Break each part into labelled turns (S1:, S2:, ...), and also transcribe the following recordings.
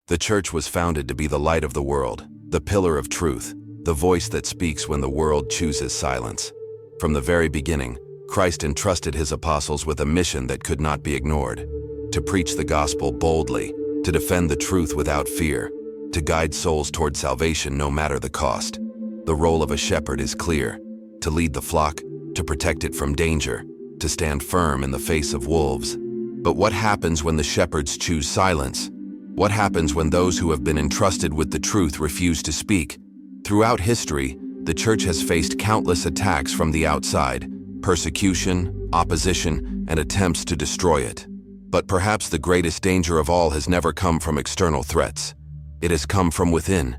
S1: The church was founded to be the light of the world, the pillar of truth, the voice that speaks when the world chooses silence. From the very beginning, Christ entrusted his apostles with a mission that could not be ignored: to preach the gospel boldly, to defend the truth without fear, to guide souls toward salvation no matter the cost. The role of a shepherd is clear: to lead the flock, to protect it from danger, to stand firm in the face of wolves. But what happens when the shepherds choose silence? What happens when those who have been entrusted with the truth refuse to speak? Throughout history, the church has faced countless attacks from the outside: persecution, opposition, and attempts to destroy it. But perhaps the greatest danger of all has never come from external threats. It has come from within,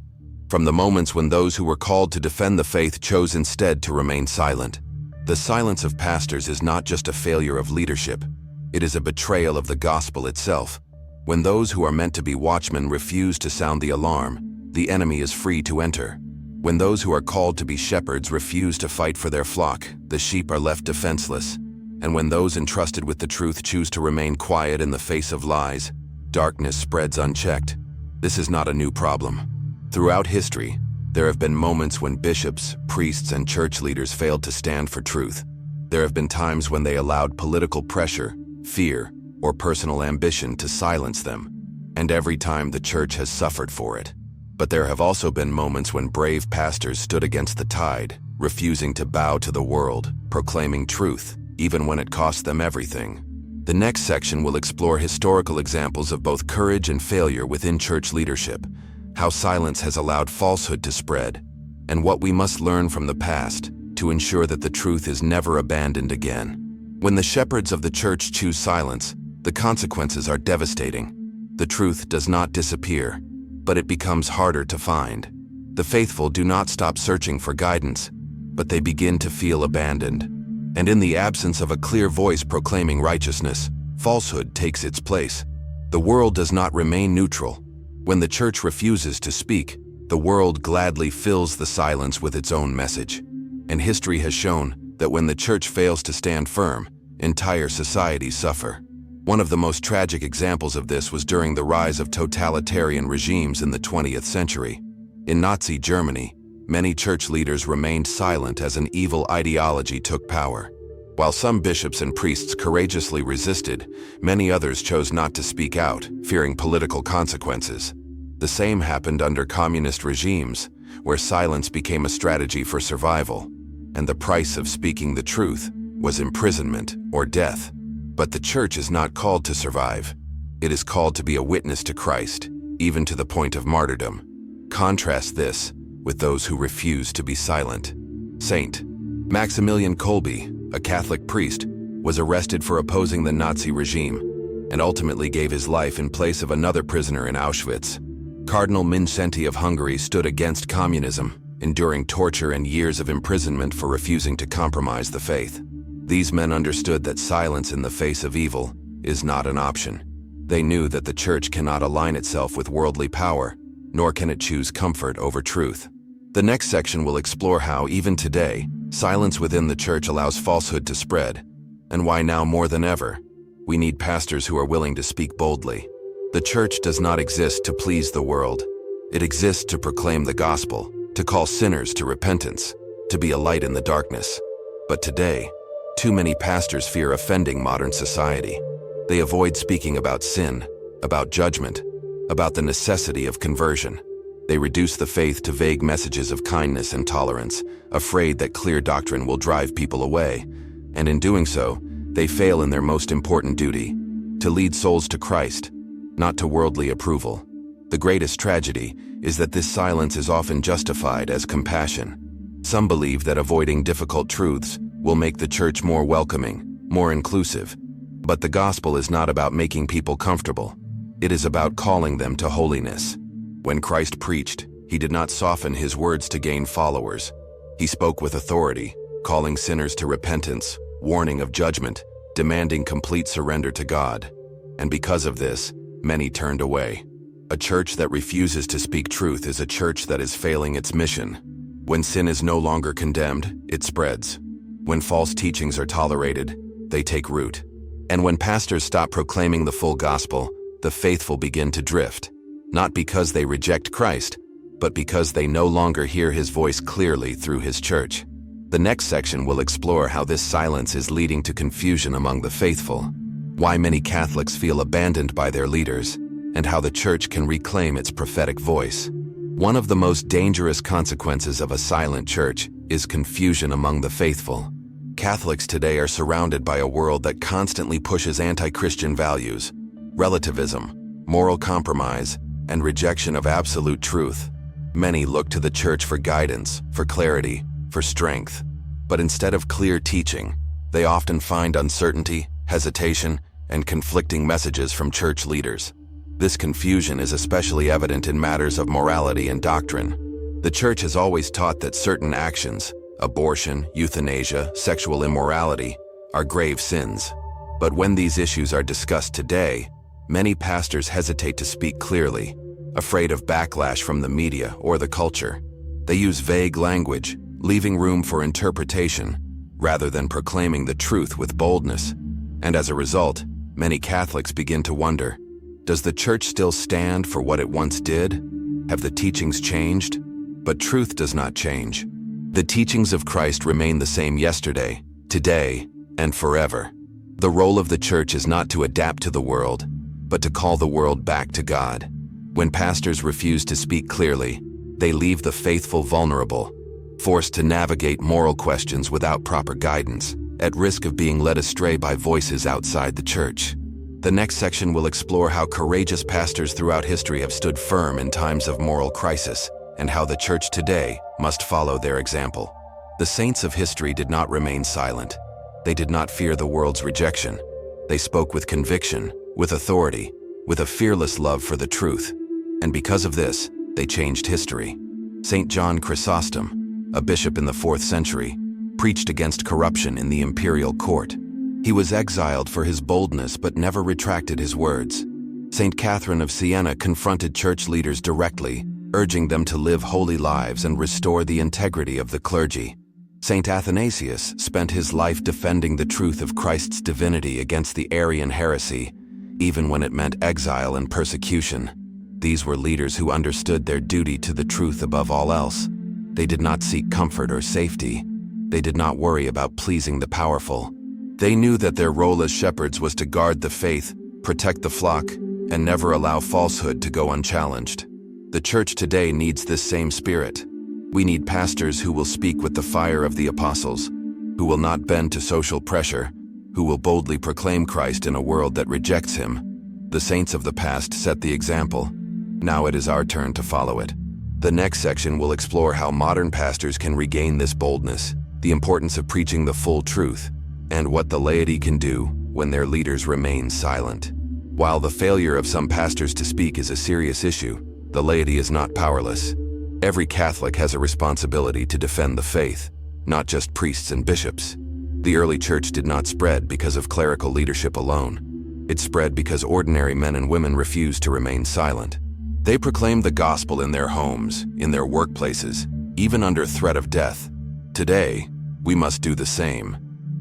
S1: from the moments when those who were called to defend the faith chose instead to remain silent. The silence of pastors is not just a failure of leadership, it is a betrayal of the gospel itself. When those who are meant to be watchmen refuse to sound the alarm, the enemy is free to enter. When those who are called to be shepherds refuse to fight for their flock, the sheep are left defenseless. And when those entrusted with the truth choose to remain quiet in the face of lies, darkness spreads unchecked. This is not a new problem. Throughout history, there have been moments when bishops, priests, and church leaders failed to stand for truth. There have been times when they allowed political pressure, fear, or personal ambition to silence them, and every time the church has suffered for it. But there have also been moments when brave pastors stood against the tide, refusing to bow to the world, proclaiming truth, even when it cost them everything. The next section will explore historical examples of both courage and failure within church leadership, how silence has allowed falsehood to spread, and what we must learn from the past to ensure that the truth is never abandoned again. When the shepherds of the church choose silence, the consequences are devastating. The truth does not disappear, but it becomes harder to find. The faithful do not stop searching for guidance, but they begin to feel abandoned. And in the absence of a clear voice proclaiming righteousness, falsehood takes its place. The world does not remain neutral. When the church refuses to speak, the world gladly fills the silence with its own message. And history has shown that when the church fails to stand firm, entire societies suffer. One of the most tragic examples of this was during the rise of totalitarian regimes in the 20th century. In Nazi Germany, many church leaders remained silent as an evil ideology took power. While some bishops and priests courageously resisted, many others chose not to speak out, fearing political consequences. The same happened under communist regimes, where silence became a strategy for survival, and the price of speaking the truth was imprisonment or death. But the church is not called to survive. It is called to be a witness to Christ, even to the point of martyrdom. Contrast this with those who refuse to be silent. Saint Maximilian Kolbe, a Catholic priest, was arrested for opposing the Nazi regime and ultimately gave his life in place of another prisoner in Auschwitz. Cardinal Mindszenty of Hungary stood against communism, enduring torture and years of imprisonment for refusing to compromise the faith. These men understood that silence in the face of evil is not an option. They knew that the church cannot align itself with worldly power, nor can it choose comfort over truth. The next section will explore how, even today, silence within the church allows falsehood to spread, and why now more than ever, we need pastors who are willing to speak boldly. The church does not exist to please the world. It exists to proclaim the gospel, to call sinners to repentance, to be a light in the darkness. But today, too many pastors fear offending modern society. They avoid speaking about sin, about judgment, about the necessity of conversion. They reduce the faith to vague messages of kindness and tolerance, afraid that clear doctrine will drive people away. And in doing so, they fail in their most important duty, to lead souls to Christ, not to worldly approval. The greatest tragedy is that this silence is often justified as compassion. Some believe that avoiding difficult truths will make the church more welcoming, more inclusive. But the gospel is not about making people comfortable. It is about calling them to holiness. When Christ preached, he did not soften his words to gain followers. He spoke with authority, calling sinners to repentance, warning of judgment, demanding complete surrender to God. And because of this, many turned away. A church that refuses to speak truth is a church that is failing its mission. When sin is no longer condemned, it spreads. When false teachings are tolerated, they take root. And when pastors stop proclaiming the full gospel, the faithful begin to drift. not because they reject Christ, but because they no longer hear his voice clearly through his church. The next section will explore how this silence is leading to confusion among the faithful, why many Catholics feel abandoned by their leaders, and how the church can reclaim its prophetic voice. One of the most dangerous consequences of a silent church is confusion among the faithful. Catholics today are surrounded by a world that constantly pushes anti-Christian values, relativism, moral compromise, and rejection of absolute truth. Many look to the church for guidance, for clarity, for strength. But instead of clear teaching, they often find uncertainty, hesitation, and conflicting messages from church leaders. This confusion is especially evident in matters of morality and doctrine. The church has always taught that certain actions, abortion, euthanasia, sexual immorality, are grave sins. But when these issues are discussed today, many pastors hesitate to speak clearly, afraid of backlash from the media or the culture. They use vague language, leaving room for interpretation, rather than proclaiming the truth with boldness. And as a result, many Catholics begin to wonder, does the church still stand for what it once did? Have the teachings changed? But truth does not change. The teachings of Christ remain the same yesterday, today, and forever. The role of the church is not to adapt to the world, but to call the world back to God. When pastors refuse to speak clearly, they leave the faithful vulnerable, forced to navigate moral questions without proper guidance, at risk of being led astray by voices outside the church. The next section will explore how courageous pastors throughout history have stood firm in times of moral crisis, and how the church today must follow their example. The saints of history did not remain silent. They did not fear the world's rejection. They spoke with conviction, with authority, with a fearless love for the truth. And because of this, they changed history. Saint John Chrysostom, a bishop in the 4th century, preached against corruption in the imperial court. He was exiled for his boldness but never retracted his words. Saint Catherine of Siena confronted church leaders directly, urging them to live holy lives and restore the integrity of the clergy. Saint Athanasius spent his life defending the truth of Christ's divinity against the Arian heresy, even when it meant exile and persecution. These were leaders who understood their duty to the truth above all else. They did not seek comfort or safety. They did not worry about pleasing the powerful. They knew that their role as shepherds was to guard the faith, protect the flock, and never allow falsehood to go unchallenged. The church today needs this same spirit. We need pastors who will speak with the fire of the apostles, who will not bend to social pressure, who will boldly proclaim Christ in a world that rejects him. The saints of the past set the example. Now it is our turn to follow it. The next section will explore how modern pastors can regain this boldness, the importance of preaching the full truth, and what the laity can do when their leaders remain silent. While the failure of some pastors to speak is a serious issue, the laity is not powerless. Every Catholic has a responsibility to defend the faith, not just priests and bishops. The early church did not spread because of clerical leadership alone. It spread because ordinary men and women refused to remain silent. They proclaimed the gospel in their homes, in their workplaces, even under threat of death. Today, we must do the same.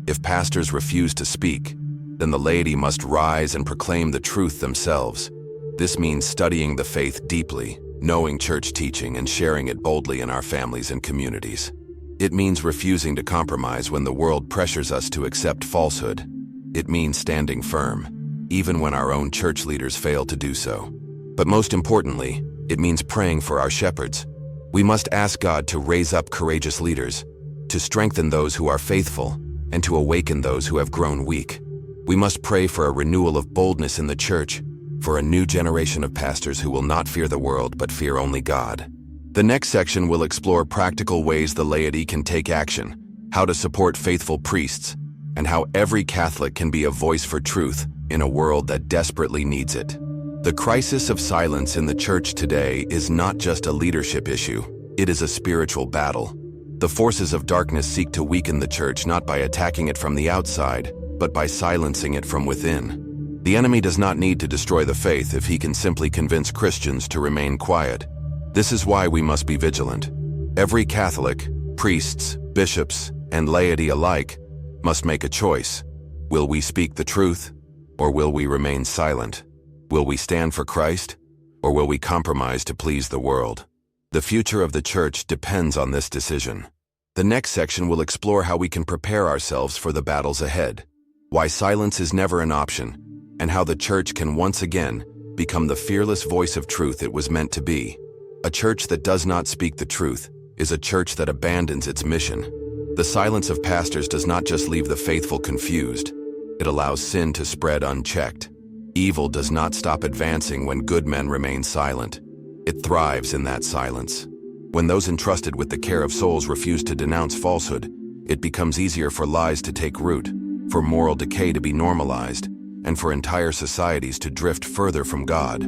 S1: If pastors refuse to speak, then the laity must rise and proclaim the truth themselves. This means studying the faith deeply, knowing church teaching and sharing it boldly in our families and communities. It means refusing to compromise when the world pressures us to accept falsehood. It means standing firm, even when our own church leaders fail to do so. But most importantly, it means praying for our shepherds. We must ask God to raise up courageous leaders, to strengthen those who are faithful, and to awaken those who have grown weak. We must pray for a renewal of boldness in the church, for a new generation of pastors who will not fear the world but fear only God. The next section will explore practical ways the laity can take action, how to support faithful priests, and how every Catholic can be a voice for truth in a world that desperately needs it. The crisis of silence in the church today is not just a leadership issue, it is a spiritual battle. The forces of darkness seek to weaken the church not by attacking it from the outside, but by silencing it from within. The enemy does not need to destroy the faith if he can simply convince Christians to remain quiet. This is why we must be vigilant. Every Catholic, priests, bishops, and laity alike, must make a choice. Will we speak the truth, or will we remain silent? Will we stand for Christ, Or will we compromise to please the world? The future of the church depends on this decision. The next section will explore how we can prepare ourselves for the battles ahead, why silence is never an option, and how the church can once again become the fearless voice of truth it was meant to be. A church that does not speak the truth is a church that abandons its mission. The silence of pastors does not just leave the faithful confused, it allows sin to spread unchecked. Evil does not stop advancing when good men remain silent. It thrives in that silence. When those entrusted with the care of souls refuse to denounce falsehood, it becomes easier for lies to take root, for moral decay to be normalized, and for entire societies to drift further from God.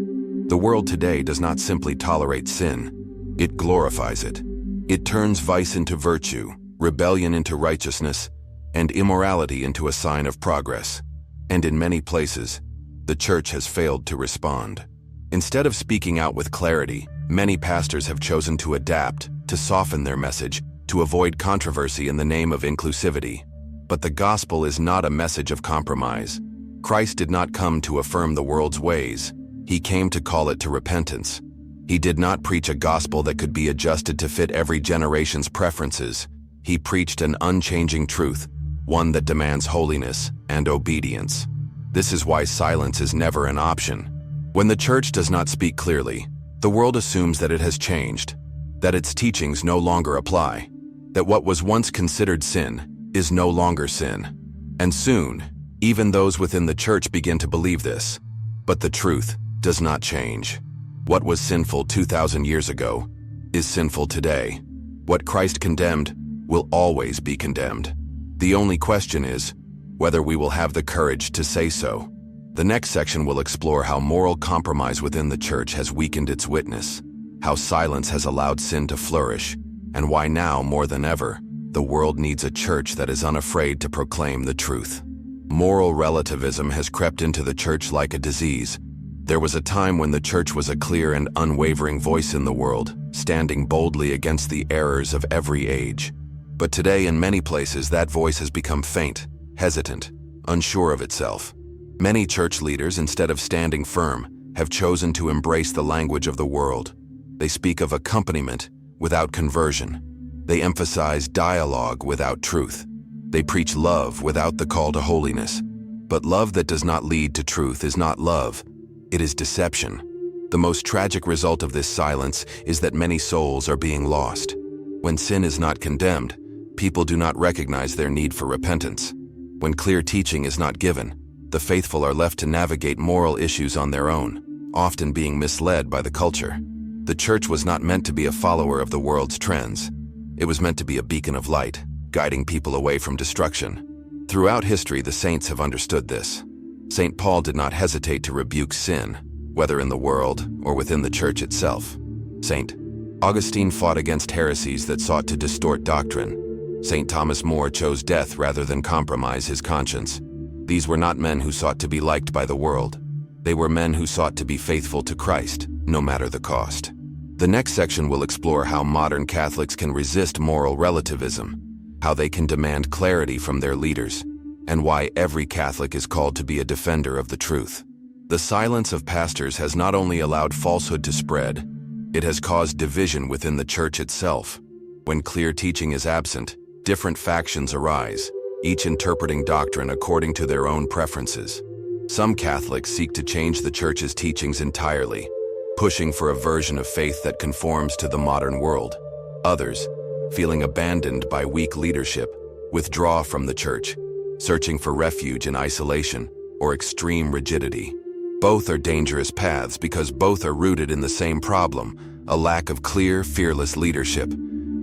S1: The world today does not simply tolerate sin, it glorifies it. It turns vice into virtue, rebellion into righteousness, and immorality into a sign of progress. And in many places, the church has failed to respond. Instead of speaking out with clarity, many pastors have chosen to adapt, to soften their message, to avoid controversy in the name of inclusivity. But the gospel is not a message of compromise. Christ did not come to affirm the world's ways. He came to call it to repentance. He did not preach a gospel that could be adjusted to fit every generation's preferences. He preached an unchanging truth, one that demands holiness and obedience. This is why silence is never an option. When the church does not speak clearly, the world assumes that it has changed, that its teachings no longer apply, that what was once considered sin is no longer sin. And soon, even those within the church begin to believe this. But the truth does not change. What was sinful 2,000 years ago is sinful today. What Christ condemned will always be condemned. The only question is whether we will have the courage to say so. The next section will explore how moral compromise within the church has weakened its witness, how silence has allowed sin to flourish, and why now, more than ever, the world needs a church that is unafraid to proclaim the truth. Moral relativism has crept into the church like a disease. There was a time when the church was a clear and unwavering voice in the world, standing boldly against the errors of every age. But today, in many places, that voice has become faint, hesitant, unsure of itself. Many church leaders, instead of standing firm, have chosen to embrace the language of the world. They speak of accompaniment without conversion. They emphasize dialogue without truth. They preach love without the call to holiness. But love that does not lead to truth is not love. It is deception. The most tragic result of this silence is that many souls are being lost. When sin is not condemned, people do not recognize their need for repentance. When clear teaching is not given, the faithful are left to navigate moral issues on their own, often being misled by the culture. The church was not meant to be a follower of the world's trends. It was meant to be a beacon of light, guiding people away from destruction. Throughout history, the saints have understood this. St. Paul did not hesitate to rebuke sin, whether in the world or within the church itself. St. Augustine fought against heresies that sought to distort doctrine. St. Thomas More chose death rather than compromise his conscience. These were not men who sought to be liked by the world. They were men who sought to be faithful to Christ, no matter the cost. The next section will explore how modern Catholics can resist moral relativism, how they can demand clarity from their leaders, and why every Catholic is called to be a defender of the truth. The silence of pastors has not only allowed falsehood to spread, it has caused division within the church itself. When clear teaching is absent, different factions arise, each interpreting doctrine according to their own preferences. Some Catholics seek to change the church's teachings entirely, pushing for a version of faith that conforms to the modern world. Others, feeling abandoned by weak leadership, withdraw from the church, searching for refuge in isolation or extreme rigidity. Both are dangerous paths because both are rooted in the same problem, a lack of clear, fearless leadership.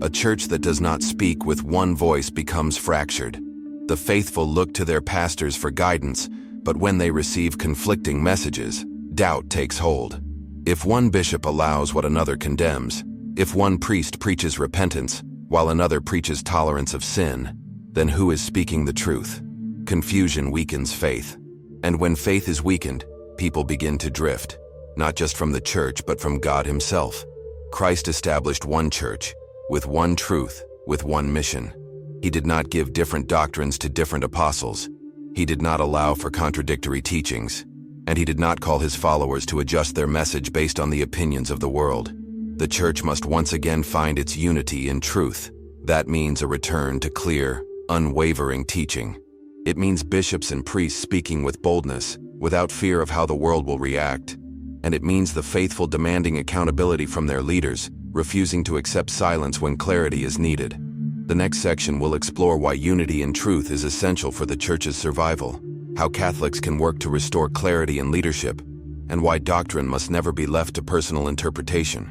S1: A church that does not speak with one voice becomes fractured. The faithful look to their pastors for guidance, but when they receive conflicting messages, doubt takes hold. If one bishop allows what another condemns, if one priest preaches repentance while another preaches tolerance of sin, then who is speaking the truth? Confusion weakens faith. And when faith is weakened, people begin to drift, not just from the church but from God himself. Christ established one church, with one truth, with one mission. He did not give different doctrines to different apostles. He did not allow for contradictory teachings. And he did not call his followers to adjust their message based on the opinions of the world. The church must once again find its unity in truth. That means a return to clear, unwavering teaching. It means bishops and priests speaking with boldness, without fear of how the world will react. And it means the faithful demanding accountability from their leaders, refusing to accept silence when clarity is needed. The next section will explore why unity in truth is essential for the church's survival, how Catholics can work to restore clarity in leadership, and why doctrine must never be left to personal interpretation.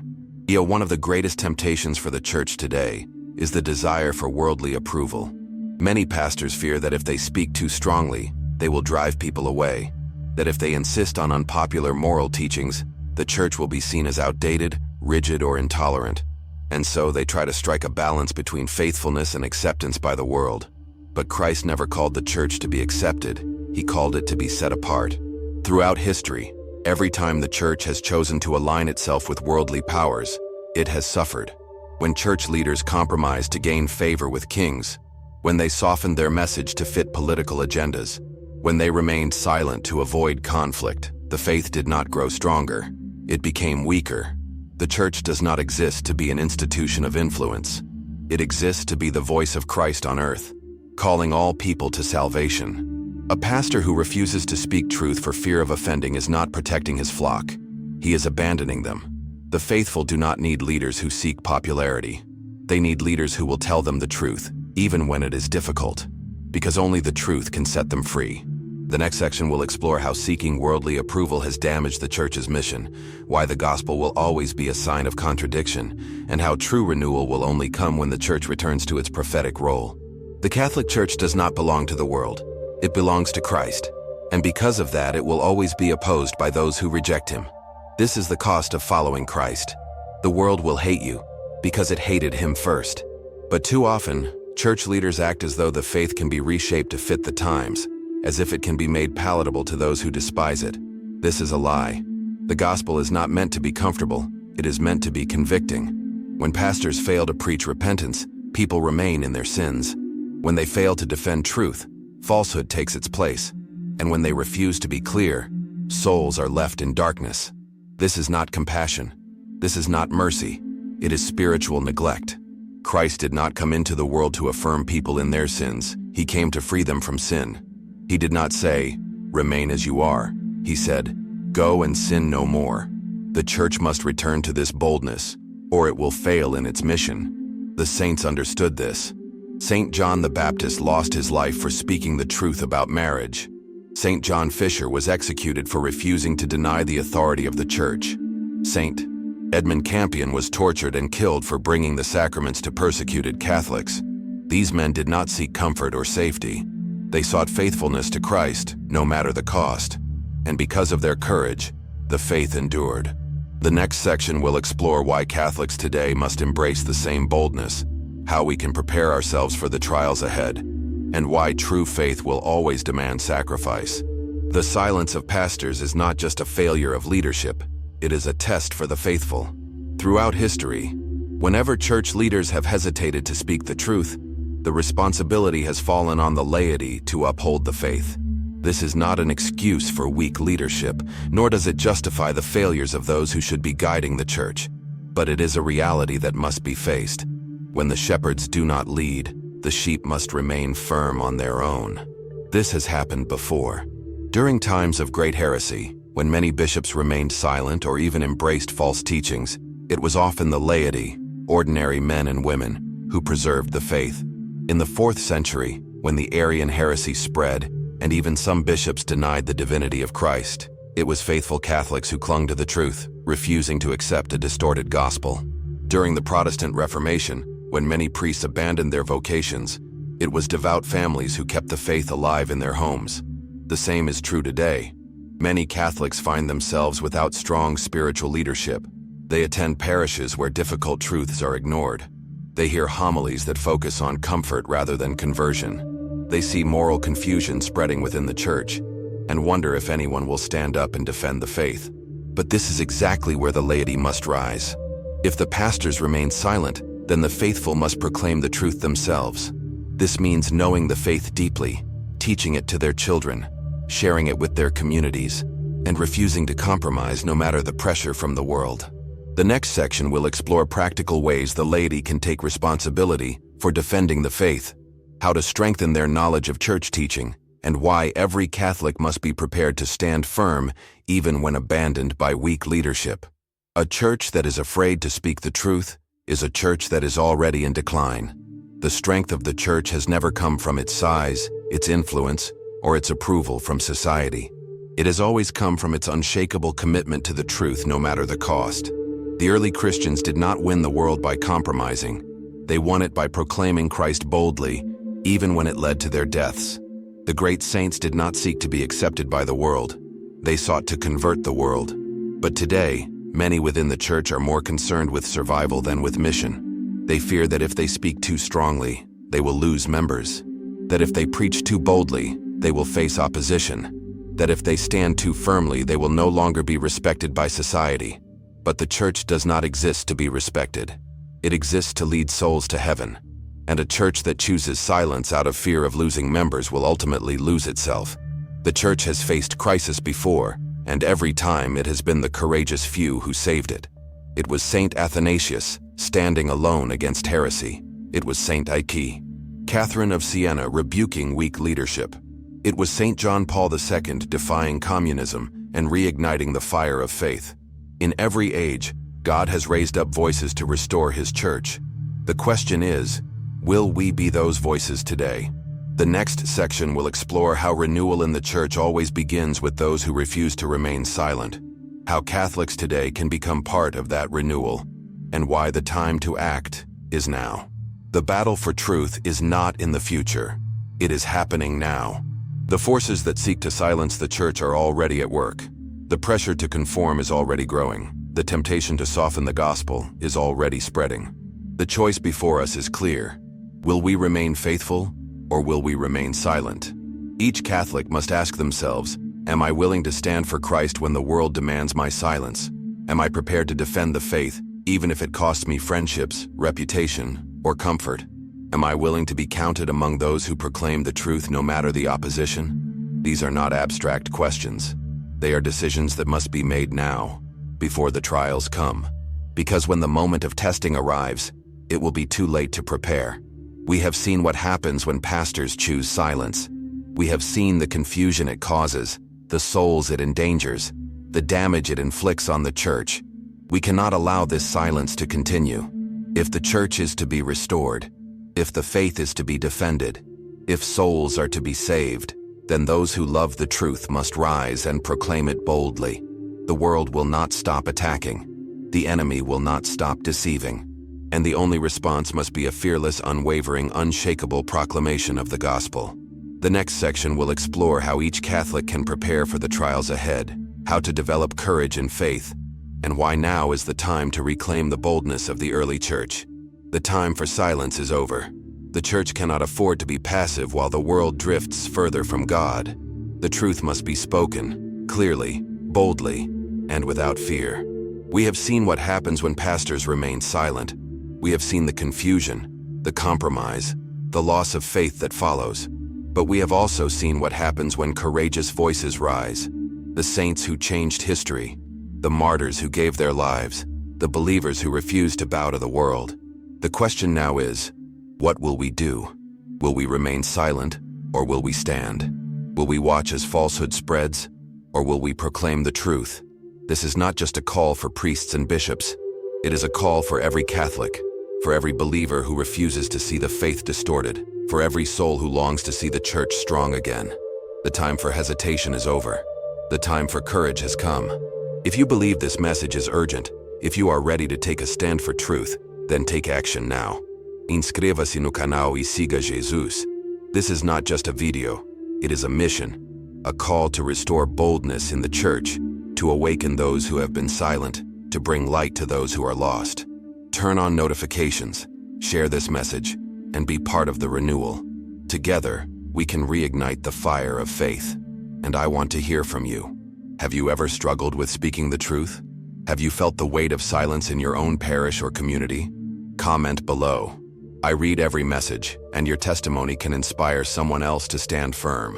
S1: One of the greatest temptations for the church today is the desire for worldly approval. Many pastors fear that if they speak too strongly, they will drive people away, that if they insist on unpopular moral teachings, the church will be seen as outdated, rigid, or intolerant. And so they try to strike a balance between faithfulness and acceptance by the world. But Christ never called the church to be accepted. He called it to be set apart. Throughout history, every time the church has chosen to align itself with worldly powers, it has suffered. When church leaders compromised to gain favor with kings, when they softened their message to fit political agendas, when they remained silent to avoid conflict, the faith did not grow stronger. It became weaker. The church does not exist to be an institution of influence. It exists to be the voice of Christ on earth, calling all people to salvation. A pastor who refuses to speak truth for fear of offending is not protecting his flock. He is abandoning them. The faithful do not need leaders who seek popularity. They need leaders who will tell them the truth, even when it is difficult, because only the truth can set them free. The next section will explore how seeking worldly approval has damaged the church's mission, why the gospel will always be a sign of contradiction, and how true renewal will only come when the church returns to its prophetic role. The Catholic Church does not belong to the world. It belongs to Christ, and because of that, it will always be opposed by those who reject him. This is the cost of following Christ. The world will hate you because it hated him first. But too often, church leaders act as though the faith can be reshaped to fit the times, as if it can be made palatable to those who despise it. This is a lie. The gospel is not meant to be comfortable, it is meant to be convicting. When pastors fail to preach repentance, people remain in their sins. When they fail to defend truth, falsehood takes its place. And when they refuse to be clear, souls are left in darkness. This is not compassion. This is not mercy. It is spiritual neglect. Christ did not come into the world to affirm people in their sins. He came to free them from sin. He did not say, "Remain as you are." He said, "Go and sin no more." The church must return to this boldness, or it will fail in its mission. The saints understood this. Saint John the Baptist lost his life for speaking the truth about marriage. Saint John Fisher was executed for refusing to deny the authority of the church. Saint Edmund Campion was tortured and killed for bringing the sacraments to persecuted Catholics. These men did not seek comfort or safety. They sought faithfulness to Christ, no matter the cost. And because of their courage, the faith endured. The next section will explore why Catholics today must embrace the same boldness, how we can prepare ourselves for the trials ahead, and why true faith will always demand sacrifice. The silence of pastors is not just a failure of leadership, it is a test for the faithful. Throughout history, whenever church leaders have hesitated to speak the truth, the responsibility has fallen on the laity to uphold the faith. This is not an excuse for weak leadership, nor does it justify the failures of those who should be guiding the church. But it is a reality that must be faced. When the shepherds do not lead, the sheep must remain firm on their own. This has happened before. During times of great heresy, when many bishops remained silent or even embraced false teachings, it was often the laity, ordinary men and women, who preserved the faith. In the 4th century, when the Arian heresy spread, and even some bishops denied the divinity of Christ, it was faithful Catholics who clung to the truth, refusing to accept a distorted gospel. During the Protestant Reformation, when many priests abandoned their vocations, it was devout families who kept the faith alive in their homes. The same is true today. Many Catholics find themselves without strong spiritual leadership. They attend parishes where difficult truths are ignored. They hear homilies that focus on comfort rather than conversion. They see moral confusion spreading within the church and wonder if anyone will stand up and defend the faith. But this is exactly where the laity must rise. If the pastors remain silent, then the faithful must proclaim the truth themselves. This means knowing the faith deeply, teaching it to their children, sharing it with their communities, and refusing to compromise no matter the pressure from the world. The next section will explore practical ways the laity can take responsibility for defending the faith, how to strengthen their knowledge of church teaching, and why every Catholic must be prepared to stand firm even when abandoned by weak leadership. A church that is afraid to speak the truth is a church that is already in decline. The strength of the church has never come from its size, its influence, or its approval from society. It has always come from its unshakable commitment to the truth no matter the cost. The early Christians did not win the world by compromising. They won it by proclaiming Christ boldly, even when it led to their deaths. The great saints did not seek to be accepted by the world. They sought to convert the world. But today, many within the church are more concerned with survival than with mission. They fear that if they speak too strongly, they will lose members. That if they preach too boldly, they will face opposition. That if they stand too firmly, they will no longer be respected by society. But the church does not exist to be respected. It exists to lead souls to heaven. And a church that chooses silence out of fear of losing members will ultimately lose itself. The church has faced crisis before, and every time it has been the courageous few who saved it. It was Saint Athanasius, standing alone against heresy. It was Saint Ike, Catherine of Siena rebuking weak leadership. It was Saint John Paul II defying communism and reigniting the fire of faith. In every age, God has raised up voices to restore His church. The question is, will we be those voices today? The next section will explore how renewal in the church always begins with those who refuse to remain silent, how Catholics today can become part of that renewal, and why the time to act is now. The battle for truth is not in the future. It is happening now. The forces that seek to silence the church are already at work. The pressure to conform is already growing. The temptation to soften the gospel is already spreading. The choice before us is clear. Will we remain faithful, or will we remain silent? Each Catholic must ask themselves, am I willing to stand for Christ when the world demands my silence? Am I prepared to defend the faith, even if it costs me friendships, reputation, or comfort? Am I willing to be counted among those who proclaim the truth no matter the opposition? These are not abstract questions. They are decisions that must be made now, before the trials come. Because when the moment of testing arrives, it will be too late to prepare. We have seen what happens when pastors choose silence. We have seen the confusion it causes, the souls it endangers, the damage it inflicts on the church. We cannot allow this silence to continue. If the church is to be restored, if the faith is to be defended, if souls are to be saved, then those who love the truth must rise and proclaim it boldly. The world will not stop attacking. The enemy will not stop deceiving. And the only response must be a fearless, unwavering, unshakable proclamation of the gospel. The next section will explore how each Catholic can prepare for the trials ahead, how to develop courage and faith, and why now is the time to reclaim the boldness of the early church. The time for silence is over. The church cannot afford to be passive while the world drifts further from God. The truth must be spoken, clearly, boldly, and without fear. We have seen what happens when pastors remain silent. We have seen the confusion, the compromise, the loss of faith that follows. But we have also seen what happens when courageous voices rise. The saints who changed history, the martyrs who gave their lives, the believers who refused to bow to the world. The question now is, what will we do? Will we remain silent, or will we stand? Will we watch as falsehood spreads, or will we proclaim the truth? This is not just a call for priests and bishops. It is a call for every Catholic, for every believer who refuses to see the faith distorted, for every soul who longs to see the church strong again. The time for hesitation is over. The time for courage has come. If you believe this message is urgent, if you are ready to take a stand for truth, then take action now. Inscreva-se no canal e siga Jesus. This is not just a video, it is a mission, a call to restore boldness in the church, to awaken those who have been silent, to bring light to those who are lost. Turn on notifications, share this message, and be part of the renewal. Together, we can reignite the fire of faith. And I want to hear from you. Have you ever struggled with speaking the truth? Have you felt the weight of silence in your own parish or community? Comment below. I read every message, and your testimony can inspire someone else to stand firm.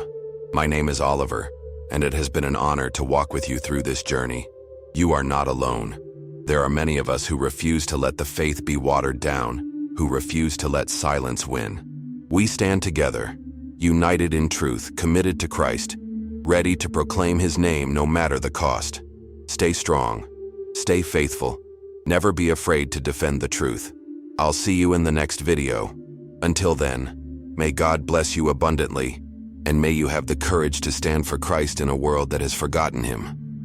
S1: My name is Oliver, and it has been an honor to walk with you through this journey. You are not alone. There are many of us who refuse to let the faith be watered down, who refuse to let silence win. We stand together, united in truth, committed to Christ, ready to proclaim His name no matter the cost. Stay strong, stay faithful, never be afraid to defend the truth. I'll see you in the next video. Until then, may God bless you abundantly, and may you have the courage to stand for Christ in a world that has forgotten Him.